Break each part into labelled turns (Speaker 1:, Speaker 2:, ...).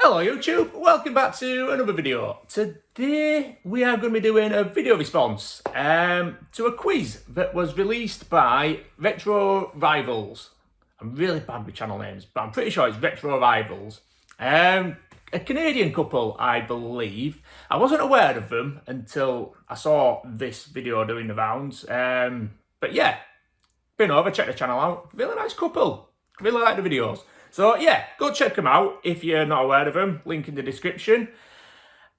Speaker 1: Hello YouTube, welcome back to another video. Today we are going to be doing a video response to a quiz that was released by Retro Rivals. I'm really bad with channel names, but I'm pretty sure it's Retro Rivals. A Canadian couple, I believe. I wasn't aware of them until I saw this video doing the rounds. But yeah, been over, check the channel out. Really nice couple. Really like the videos. So yeah, go check them out if you're not aware of them. Link in the description.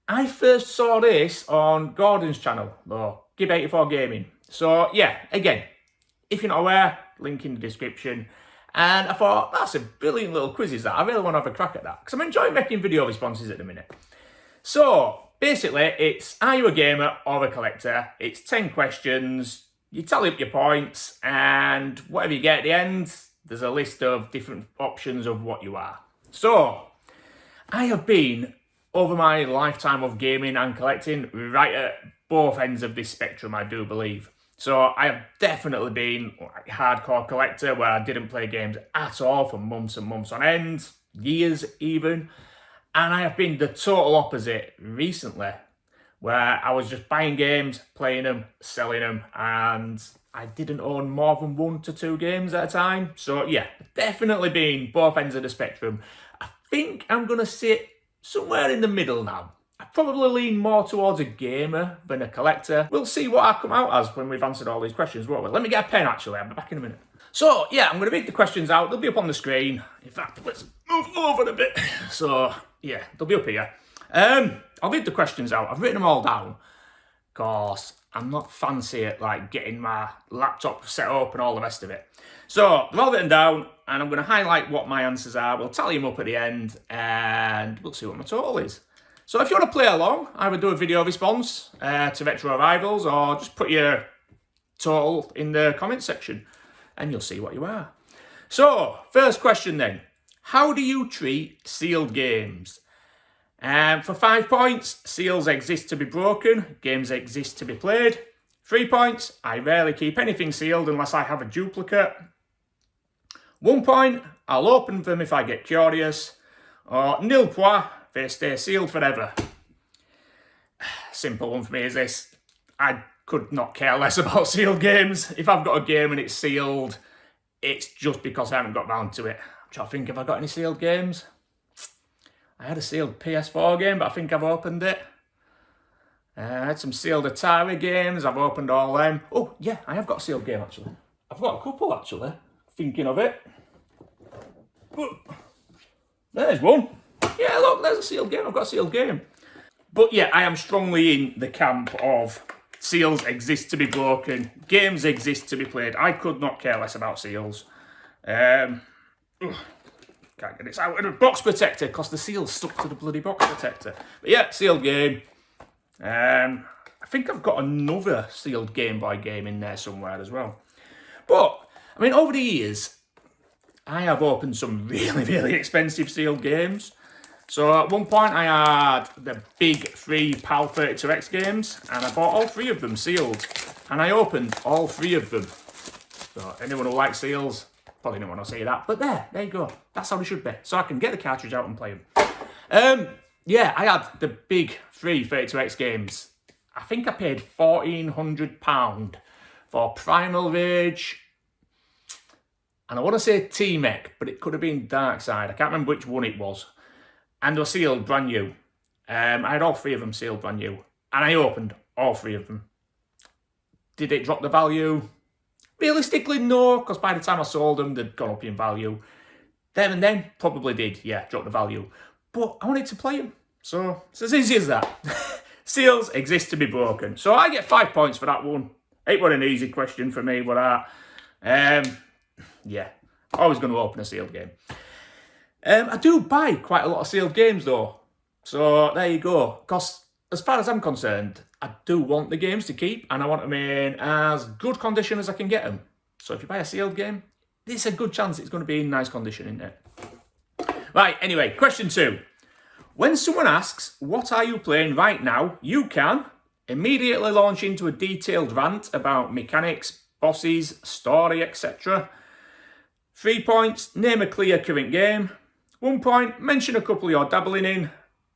Speaker 1: I first saw this on Gordon's channel, though, Gib84 Gaming. So yeah, again, if you're not aware, link in the description. And I thought, that's a brilliant little quiz, is that? I really want to have a crack at that, because I'm enjoying making video responses at the minute. So basically, it's, are you a gamer or a collector? It's 10 questions, you tally up your points, and whatever you get at the end, there's a list of different options of what you are. So, I have been, over my lifetime of gaming and collecting, right at both ends of this spectrum, I do believe. So, I have definitely been a hardcore collector where I didn't play games at all for months and months on end, years even. And I have been the total opposite recently, where I was just buying games, playing them, selling them, and I didn't own more than 1 to 2 games at a time. So yeah, definitely been both ends of the spectrum. I think I'm going to sit somewhere in the middle now. I probably lean more towards a gamer than a collector. We'll see what I come out as when we've answered all these questions, won't we? Let me get a pen actually, I'll be back in a minute. So yeah, I'm going to read the questions out. They'll be up on the screen. In fact, let's move over a bit. So yeah, they'll be up here. I'll read the questions out. I've written them all down because I'm not fancy at like getting my laptop set up and all the rest of it. So they're all written down and I'm going to highlight what my answers are. We'll tally them up at the end and we'll see what my total is. So if you want to play along, either do a video response to Retro Rivals or just put your total in the comment section and you'll see what you are. So first question then. How do you treat sealed games? For 5 points, seals exist to be broken, games exist to be played. 3 points, I rarely keep anything sealed unless I have a duplicate. 1 point, I'll open them if I get curious. Or nil point, they stay sealed forever. Simple one for me is this. I could not care less about sealed games. If I've got a game and it's sealed, it's just because I haven't got round to it. I'm trying to think if I've got any sealed games. I had a sealed PS4 game, but I think I've opened it. I had some sealed Atari games. I've opened all them. Oh, yeah, I have got a sealed game, actually. I've got a couple, actually. Thinking of it. Oh, there's one. Yeah, look, there's a sealed game. I've got a sealed game. But yeah, I am strongly in the camp of seals exist to be broken. Games exist to be played. I could not care less about seals. Can't get this out of the box protector because the seal's stuck to the bloody box protector. But yeah, sealed game. I think I've got another sealed Game Boy game in there somewhere as well. But, I mean, over the years, I have opened some really, really expensive sealed games. So at one point I had the big 3 PAL 32X games and I bought all 3 of them sealed. And I opened all 3 of them. So anyone who likes seals, probably don't want to say that, but there you go. That's how it should be. So I can get the cartridge out and play them. Yeah, I had the big 3 32X games. I think I paid £1,400 for Primal Rage, and I want to say T-Mech, but it could have been Dark Side. I can't remember which one it was. And they were sealed brand new. I had all 3 of them sealed brand new, and I opened all 3 of them. Did it drop the value? Realistically, no, because by the time I sold them, they'd gone up in value. There and then, probably did, yeah, drop the value. But I wanted to play them, so it's as easy as that. Seals exist to be broken. So I get 5 points for that one. It was an easy question for me, but yeah, always going to open a sealed game. I do buy quite a lot of sealed games, though. So there you go. Because as far as I'm concerned, I do want the games to keep, and I want them in as good condition as I can get them. So if you buy a sealed game, there's a good chance it's going to be in nice condition, isn't it? Right, anyway, question 2. When someone asks, what are you playing right now, you can immediately launch into a detailed rant about mechanics, bosses, story, etc. 3 points, name a clear current game. 1 point, mention a couple you're dabbling in.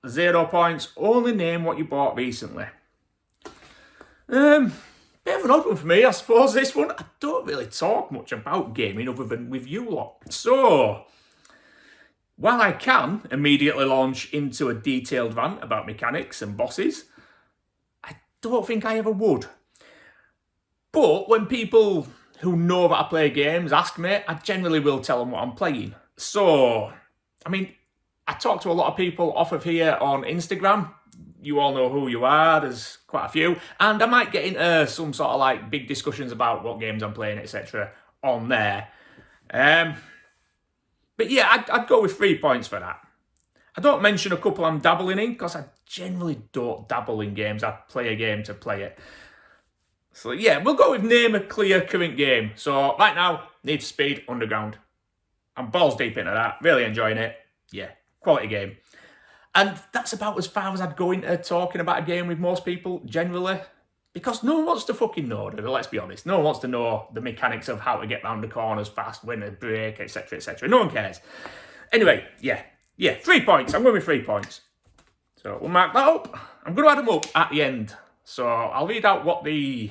Speaker 1: 0 points, only name what you bought recently. Bit of an odd one for me, I suppose, this one. I don't really talk much about gaming other than with you lot. So, while I can immediately launch into a detailed rant about mechanics and bosses, I don't think I ever would. But when people who know that I play games ask me, I generally will tell them what I'm playing. So, I mean, I talk to a lot of people off of here on Instagram. You all know who you are, there's quite a few. And I might get into some sort of like big discussions about what games I'm playing, etc. on there. But yeah, I'd go with 3 points for that. I don't mention a couple I'm dabbling in because I generally don't dabble in games. I play a game to play it. So yeah, we'll go with name a clear current game. So right now, Need for Speed Underground. I'm balls deep into that, really enjoying it. Yeah, quality game. And that's about as far as I'd go into talking about a game with most people, generally. Because no one wants to fucking know, let's be honest. No one wants to know the mechanics of how to get round the corners fast, when to brake, etc, etc. No one cares. Anyway, yeah, 3 points. I'm going with 3 points. So we'll mark that up. I'm going to add them up at the end. So I'll read out what the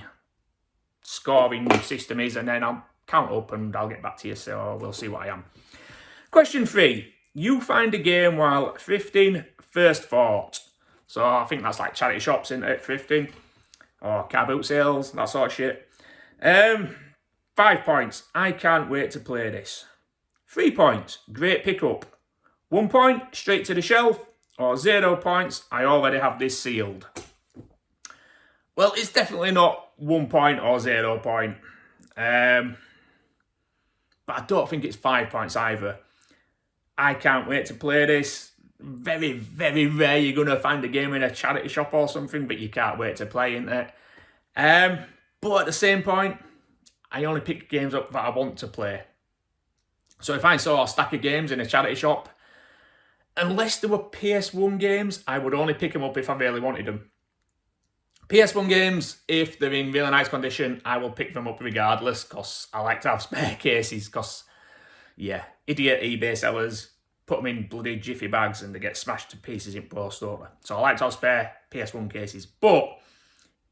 Speaker 1: scoring system is, and then I'll count up and I'll get back to you, so we'll see what I am. Question 3. You find a game while thrifting, first thought. So I think that's like charity shops, isn't it? Thrifting. Or car boot sales, that sort of shit. 5 points. I can't wait to play this. 3 points. Great pickup. 1 point. Straight to the shelf. Or 0 points. I already have this sealed. Well, it's definitely not 1 point or 0 point. But I don't think it's 5 points either. I can't wait to play this. Very, very rare you're going to find a game in a charity shop or something, but you can't wait to play, isn't it? But at the same point, I only pick games up that I want to play. So if I saw a stack of games in a charity shop, unless they were PS1 games, I would only pick them up if I really wanted them. PS1 games, if they're in really nice condition, I will pick them up regardless, because I like to have spare cases, because, yeah, idiot eBay sellers put them in bloody jiffy bags and they get smashed to pieces in post, don't they? So I like to have spare PS1 cases. But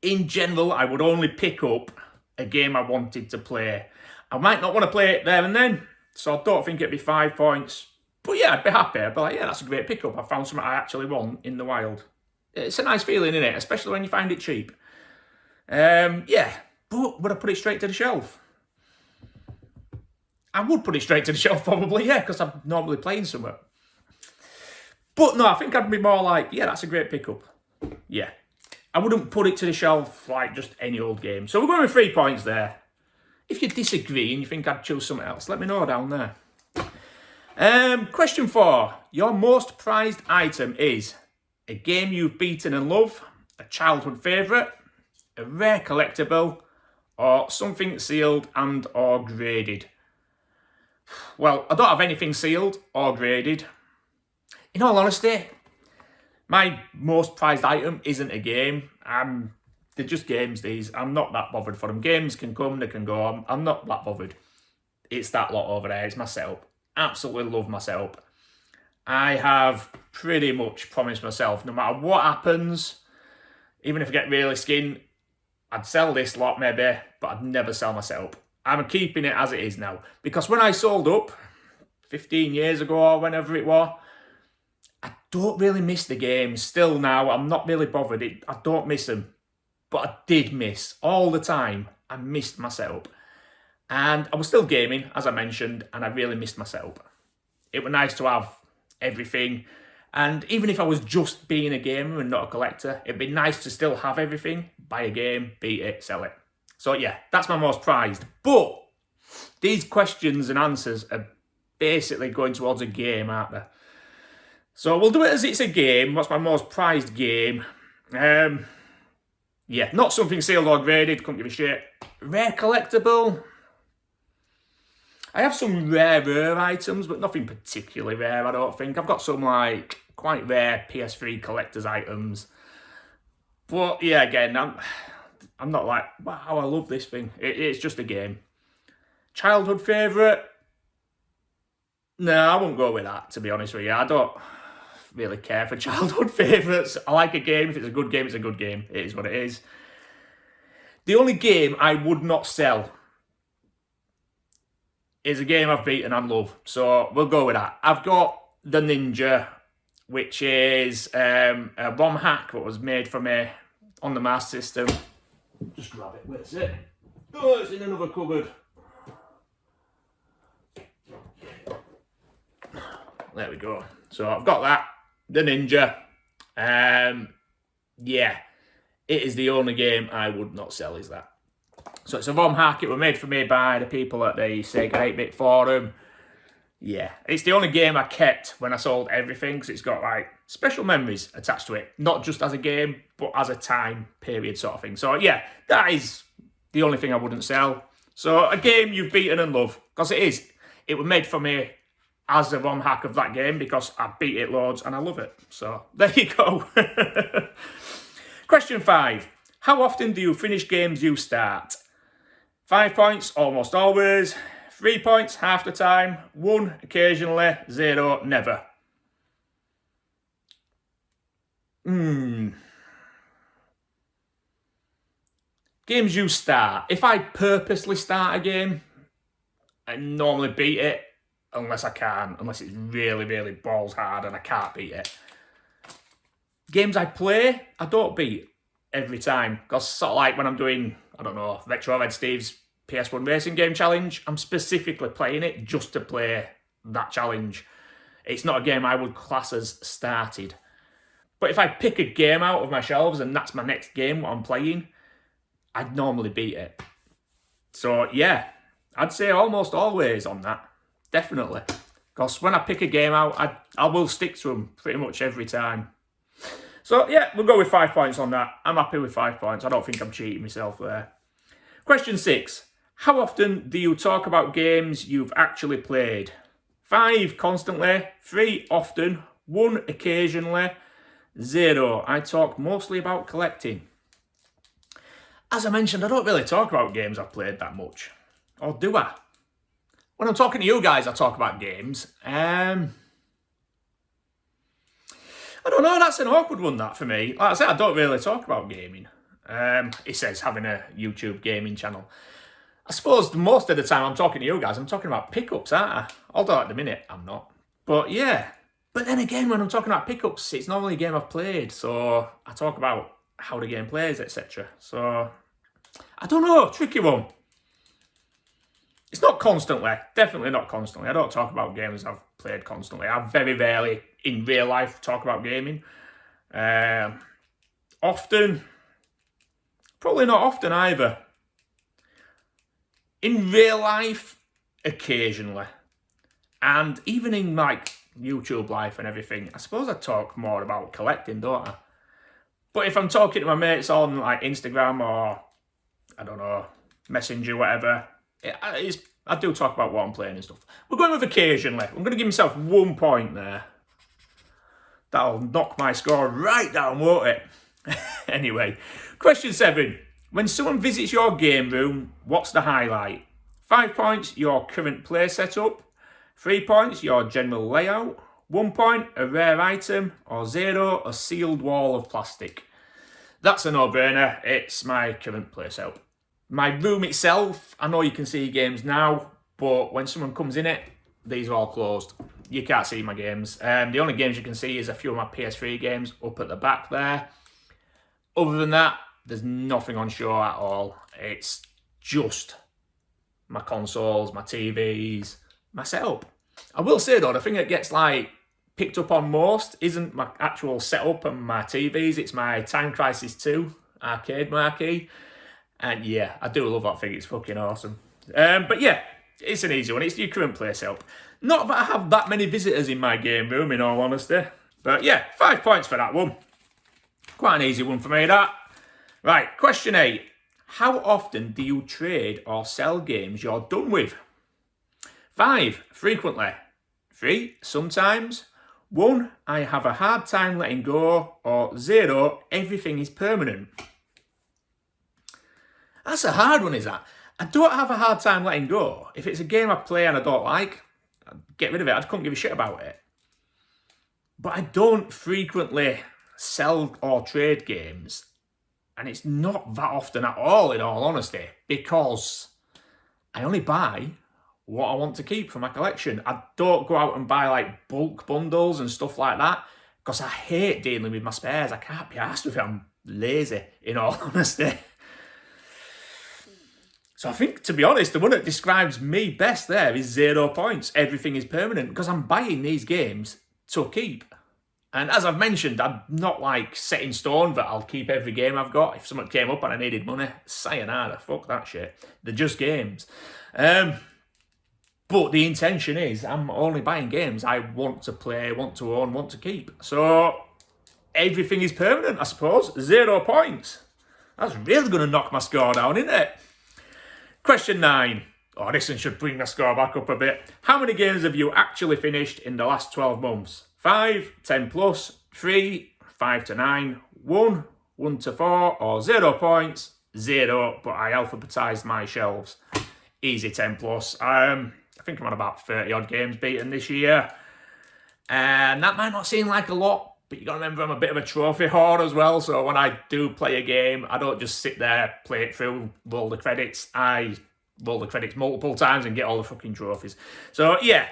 Speaker 1: in general, I would only pick up a game I wanted to play. I might not want to play it there and then, so I don't think it'd be 5 points. But yeah, I'd be happy. I'd be like, yeah, that's a great pickup. I found something I actually want in the wild. It's a nice feeling, isn't it? Especially when you find it cheap. Yeah, but would I put it straight to the shelf? I would put it straight to the shelf probably, yeah, because I'm normally playing something. But no, I think I'd be more like, yeah, that's a great pickup. Yeah. I wouldn't put it to the shelf like just any old game. So we're going with 3 points there. If you disagree and you think I'd choose something else, let me know down there. Question 4. Your most prized item is a game you've beaten and love, a childhood favourite, a rare collectible, or something sealed and or graded. Well, I don't have anything sealed or graded. In all honesty, my most prized item isn't a game. They're just games, these. I'm not that bothered for them. Games can come, they can go. I'm not that bothered. It's that lot over there. It's my setup. Absolutely love my setup. I have pretty much promised myself, no matter what happens, even if I get really skin, I'd sell this lot maybe, but I'd never sell my setup. I'm keeping it as it is now. Because when I sold up 15 years ago or whenever it was, I don't really miss the games. Still now, I'm not really bothered. I don't miss them. But I did miss all the time. I missed my setup. And I was still gaming, as I mentioned, and I really missed my setup. It was nice to have everything. And even if I was just being a gamer and not a collector, it'd be nice to still have everything. Buy a game, beat it, sell it. So yeah, that's my most prized. But these questions and answers are basically going towards a game, aren't they? So we'll do it as it's a game. What's my most prized game? Yeah, not something sealed or graded, couldn't give a shit. Rare collectible. I have some rare items, but nothing particularly rare, I don't think. I've got some, like, quite rare PS3 collector's items. But, yeah, again, I'm not like, wow, I love this thing. It's just a game. Childhood favourite? No, I won't go with that, to be honest with you. I don't really care for childhood favourites. I like a game. If it's a good game, it's a good game. It is what it is. The only game I would not sell is a game I've beaten and love. So we'll go with that. I've got the Ninja, which is a ROM hack that was made for me on the Master System. Just grab it. Where's it? Oh, it's in another cupboard. There we go. So I've got that, the Ninja. Yeah, it is the only game I would not sell, is that. So it's a ROM hack. It was made for me by the people at the Sega 8-bit forum. Yeah, it's the only game I kept when I sold everything, because it's got like special memories attached to it. Not just as a game, but as a time period sort of thing. So yeah, that is the only thing I wouldn't sell. So a game you've beaten and love, because it is. It was made for me as a ROM hack of that game, because I beat it loads and I love it. So there you go. Question 5. How often do you finish games you start? 5 points, almost always. 3 points, half the time. 1, occasionally. 0, never. Games you start. If I purposely start a game, I normally beat it, unless I can. Unless it's really, really balls hard and I can't beat it. Games I play, I don't beat every time. Because sort of like when I'm doing, I don't know, Retro Red Steve's PS1 Racing Game Challenge, I'm specifically playing it just to play that challenge. It's not a game I would class as started. But if I pick a game out of my shelves and that's my next game, what I'm playing, I'd normally beat it. So yeah, I'd say almost always on that. Definitely. Because when I pick a game out, I will stick to them pretty much every time. So yeah, we'll go with 5 points on that. I'm happy with 5 points. I don't think I'm cheating myself there. Question 6. How often do you talk about games you've actually played? 5, constantly. 3, often. 1, occasionally. 0, I talk mostly about collecting. As I mentioned, I don't really talk about games I've played that much. Or do I? When I'm talking to you guys, I talk about games. I don't know, that's an awkward one, that, for me. Like I said, I don't really talk about gaming. It says having a YouTube gaming channel. I suppose most of the time I'm talking to you guys, I'm talking about pickups, aren't I? Although at the minute, I'm not. But yeah. But then again, when I'm talking about pickups, it's normally a game I've played. So I talk about how the game plays, etc. So, I don't know, tricky one. It's not constantly, definitely not constantly. I don't talk about games I've played constantly. I very rarely, in real life, talk about gaming. Often, probably not often either. In real life, occasionally. And even in like YouTube life and everything, I suppose I talk more about collecting, don't I? But if I'm talking to my mates on like Instagram or, I don't know, Messenger, whatever, I do talk about what I'm playing and stuff. We're going with occasionally. I'm going to give myself 1 point there. That'll knock my score right down, won't it? Anyway, question 7. When someone visits your game room, what's the highlight? 5 points, your current play setup. 3 points, your general layout. 1 point, a rare item. Or 0, a sealed wall of plastic. That's a no-brainer. It's my current play setup. My room itself, I know you can see games now, but when someone comes in it, these are all closed. You can't see my games. The only games you can see is a few of my PS3 games up at the back there. Other than that, there's nothing on show at all. It's just my consoles, my TVs, my setup. I will say though, the thing that gets like picked up on most isn't my actual setup and my TVs. It's my Time Crisis 2 arcade marquee. And yeah, I do love that thing. It's fucking awesome. But yeah, it's an easy one. It's your current play setup. Not that I have that many visitors in my game room, in all honesty. But yeah, 5 points for that one. Quite an easy one for me, that. Right, question 8. How often do you trade or sell games you're done with? 5, frequently. 3, sometimes. 1, I have a hard time letting go. Or 0, everything is permanent. That's a hard one, is that? I don't have a hard time letting go. If it's a game I play and I don't like, I'd get rid of it. I couldn't give a shit about it. But I don't frequently sell or trade games. And it's not that often at all, in all honesty, because I only buy what I want to keep for my collection. I don't go out and buy like bulk bundles and stuff like that, because I hate dealing with my spares. I can't be arsed with it. I'm lazy, in all honesty. So I think, to be honest, the one that describes me best there is 0 points. Everything is permanent, because I'm buying these games to keep. And as I've mentioned, I'm not like set in stone that I'll keep every game I've got. If something came up and I needed money, sayonara, fuck that shit. They're just games. But the intention is I'm only buying games I want to play, want to own, want to keep. So everything is permanent, I suppose. 0 points. That's really going to knock my score down, isn't it? Question 9. Oh, this one should bring my score back up a bit. How many games have you actually finished in the last 12 months? 5, 10 plus, 3, 5 to 9, 1, 1 to 4, or 0 points, 0, but I alphabetised my shelves. Easy 10 plus. I think I'm on about 30 odd games beaten this year. And that might not seem like a lot, but you got to remember I'm a bit of a trophy hoard as well. So when I do play a game, I don't just sit there, play it through, roll the credits. I roll the credits multiple times and get all the fucking trophies. So yeah,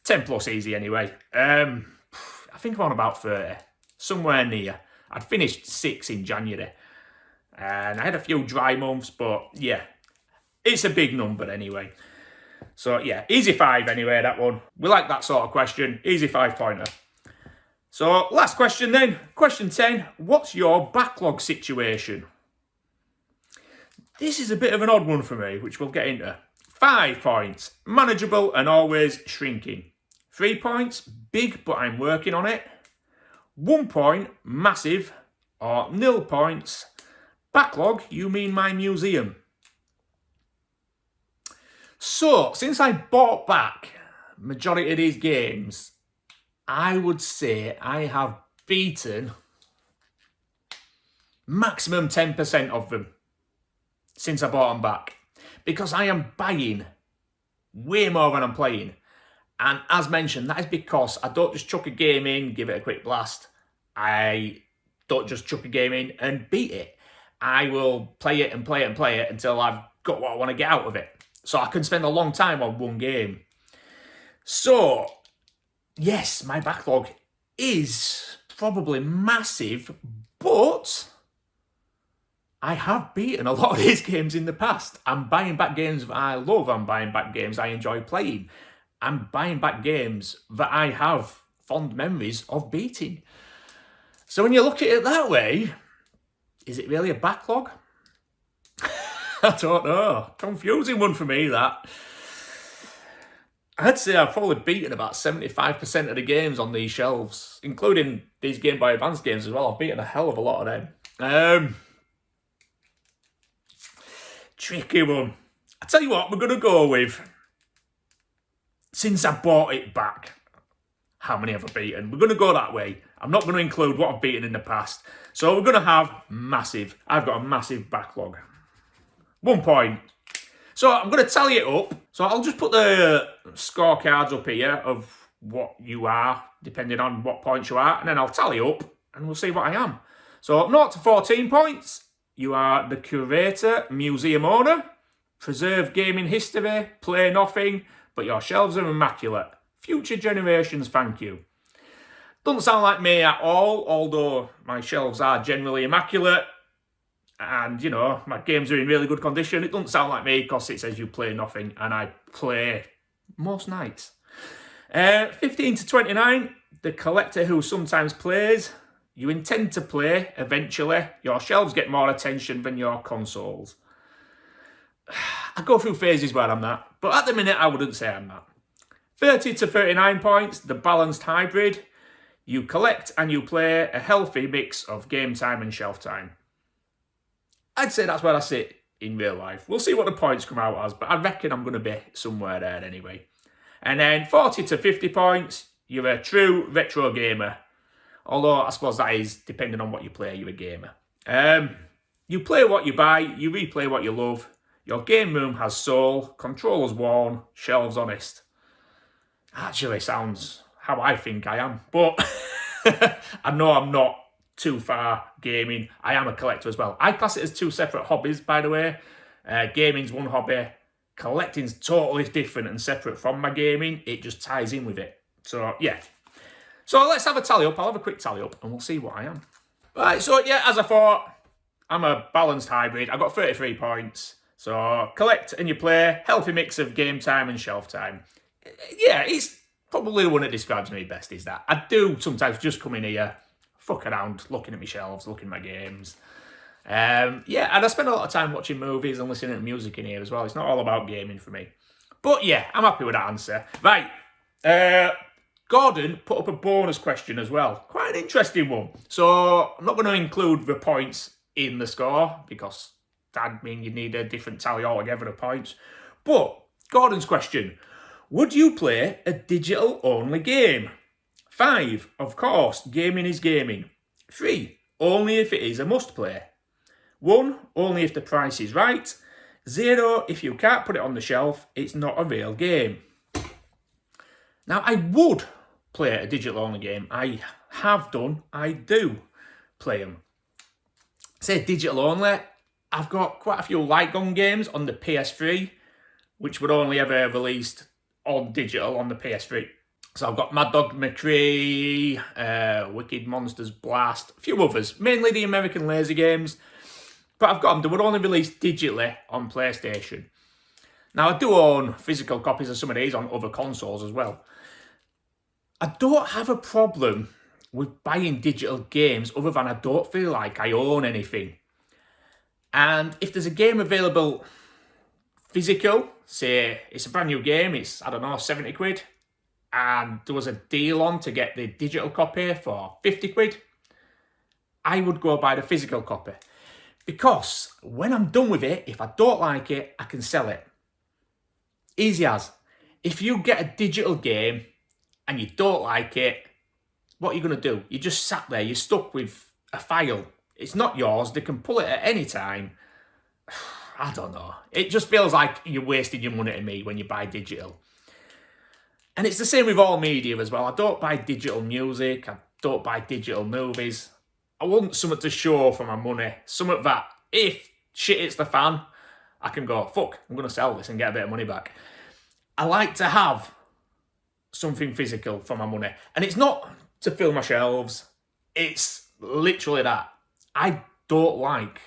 Speaker 1: 10 plus easy anyway. I think I'm on about 30, somewhere near. I'd finished 6 in January. And I had a few dry months, but yeah, it's a big number anyway. So yeah, easy 5 anyway, that one. We like that sort of question. Easy 5-pointer. So last question then. Question 10. What's your backlog situation? This is a bit of an odd one for me, which we'll get into. 5 points. Manageable and always shrinking. 3 points. Big, but I'm working on it. 1 point. Massive. Or 0 points. Backlog, you mean my museum. So, since I bought back majority of these games, I would say I have beaten maximum 10% of them since I bought them back. Because I am buying way more than I'm playing. And as mentioned, that is because I don't just chuck a game in, give it a quick blast. I don't just chuck a game in and beat it. I will play it and play it and play it until I've got what I want to get out of it. So I can spend a long time on one game. So, yes, my backlog is probably massive, but I have beaten a lot of these games in the past. I'm buying back games that I love. I'm buying back games I enjoy playing. I'm buying back games that I have fond memories of beating. So when you look at it that way, is it really a backlog? I don't know. Confusing one for me, that. I'd say I've probably beaten about 75% of the games on these shelves, including these Game Boy Advance games as well. I've beaten a hell of a lot of them. Tricky one. I tell you what, we're going to go with, since I bought it back, how many have I beaten? We're going to go that way. I'm not going to include what I've beaten in the past. So we're going to have massive. I've got a massive backlog. 1 point. So I'm going to tally it up. So I'll just put the scorecards up here of what you are, depending on what points you are. And then I'll tally up and we'll see what I am. So 0 to 14 points. You are the curator, museum owner, preserve gaming history, play nothing, but your shelves are immaculate. Future generations thank you. Doesn't sound like me at all, although my shelves are generally immaculate. And, you know, my games are in really good condition. It doesn't sound like me because it says you play nothing, and I play most nights. 15 to 29, the collector who sometimes plays. You intend to play eventually. Your shelves get more attention than your consoles. I go through phases where I'm that, but at the minute I wouldn't say I'm that. 30 to 39 points, the balanced hybrid. You collect and you play a healthy mix of game time and shelf time. I'd say that's where I sit in real life. We'll see what the points come out as, but I reckon I'm going to be somewhere there anyway. And then 40 to 50 points, you're a true retro gamer. Although I suppose that is, depending on what you play, you're a gamer. You play what you buy, you replay what you love. Your game room has soul, controllers worn, shelves honest. Actually sounds how I think I am, but I know I'm not too far gaming. I am a collector as well. I class it as two separate hobbies, by the way. Gaming's one hobby. Collecting's totally different and separate from my gaming. It just ties in with it. So, yeah. So let's have a tally up. I'll have a quick tally up and we'll see what I am. Right, so yeah, as I thought, I'm a balanced hybrid. I got 33 points. So collect and you play. Healthy mix of game time and shelf time. Yeah, it's probably the one that describes me best, is that. I do sometimes just come in here, fuck around, looking at my shelves, looking at my games. Yeah, and I spend a lot of time watching movies and listening to music in here as well. It's not all about gaming for me. But yeah, I'm happy with that answer. Right, Gordon put up a bonus question as well. Quite an interesting one. So I'm not going to include the points in the score because that'd mean you need a different tally altogether of points. But Gordon's question: would you play a digital-only game? 5, of course, gaming is gaming. 3, only if it is a must-play. 1, only if the price is right. 0, if you can't put it on the shelf, it's not a real game. Now, I would play a digital-only game. I have done. I do play them. Say digital-only, I've got quite a few light gun games on the PS3, which were only ever released on digital on the PS3. So I've got Mad Dog McCree, Wicked Monsters Blast, a few others, mainly the American laser games. But I've got them. They were only released digitally on PlayStation. Now, I do own physical copies of some of these on other consoles as well. I don't have a problem with buying digital games other than I don't feel like I own anything. And if there's a game available physical, say it's a brand new game, it's, I don't know, 70 quid, and there was a deal on to get the digital copy for 50 quid, I would go buy the physical copy. Because when I'm done with it, if I don't like it, I can sell it. Easy as. If you get a digital game and you don't like it, what are you going to do? You just sat there, you're stuck with a file. It's not yours, they can pull it at any time. I don't know. It just feels like you're wasting your money to me when you buy digital. And it's the same with all media as well. I don't buy digital music, I don't buy digital movies. I want something to show for my money. Something that, if shit hits the fan, I can go, fuck, I'm going to sell this and get a bit of money back. I like to have something physical for my money. And it's not to fill my shelves. It's literally that. I don't like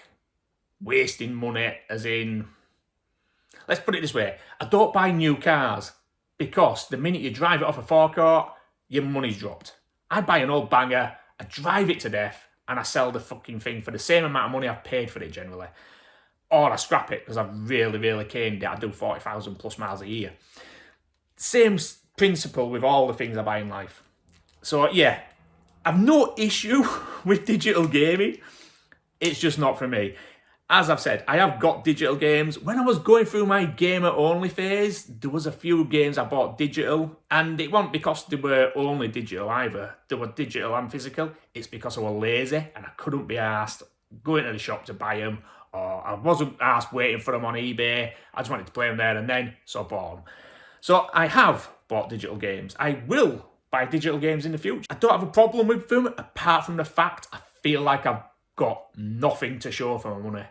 Speaker 1: wasting money, as in, let's put it this way. I don't buy new cars because the minute you drive it off a forecourt, your money's dropped. I buy an old banger, I drive it to death, and I sell the fucking thing for the same amount of money I've paid for it generally. Or I scrap it because I've really caned it. I do 40,000 plus miles a year. Same principle with all the things I buy in life. So yeah, I've no issue with digital gaming. It's just not for me. As I've said, I have got digital games. When I was going through my gamer-only phase, there was a few games I bought digital, and it wasn't because they were only digital either. They were digital and physical. It's because I was lazy and I couldn't be asked going to the shop to buy them, or I wasn't asked waiting for them on eBay. I just wanted to play them there and then, so I bought them. So I have bought digital games. I will buy digital games in the future. I don't have a problem with them, apart from the fact I feel like I've got nothing to show for my money.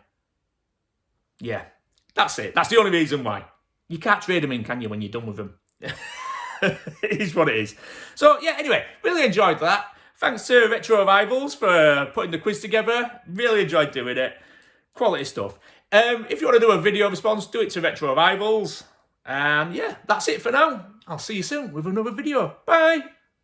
Speaker 1: Yeah, that's it. That's the only reason why. You can't trade them in, can you, when you're done with them? It is what it is. So, yeah, anyway, really enjoyed that. Thanks to Retro Rivals for putting the quiz together. Really enjoyed doing it. Quality stuff. If you want to do a video response, do it to Retro Rivals. And, yeah, that's it for now. I'll see you soon with another video. Bye!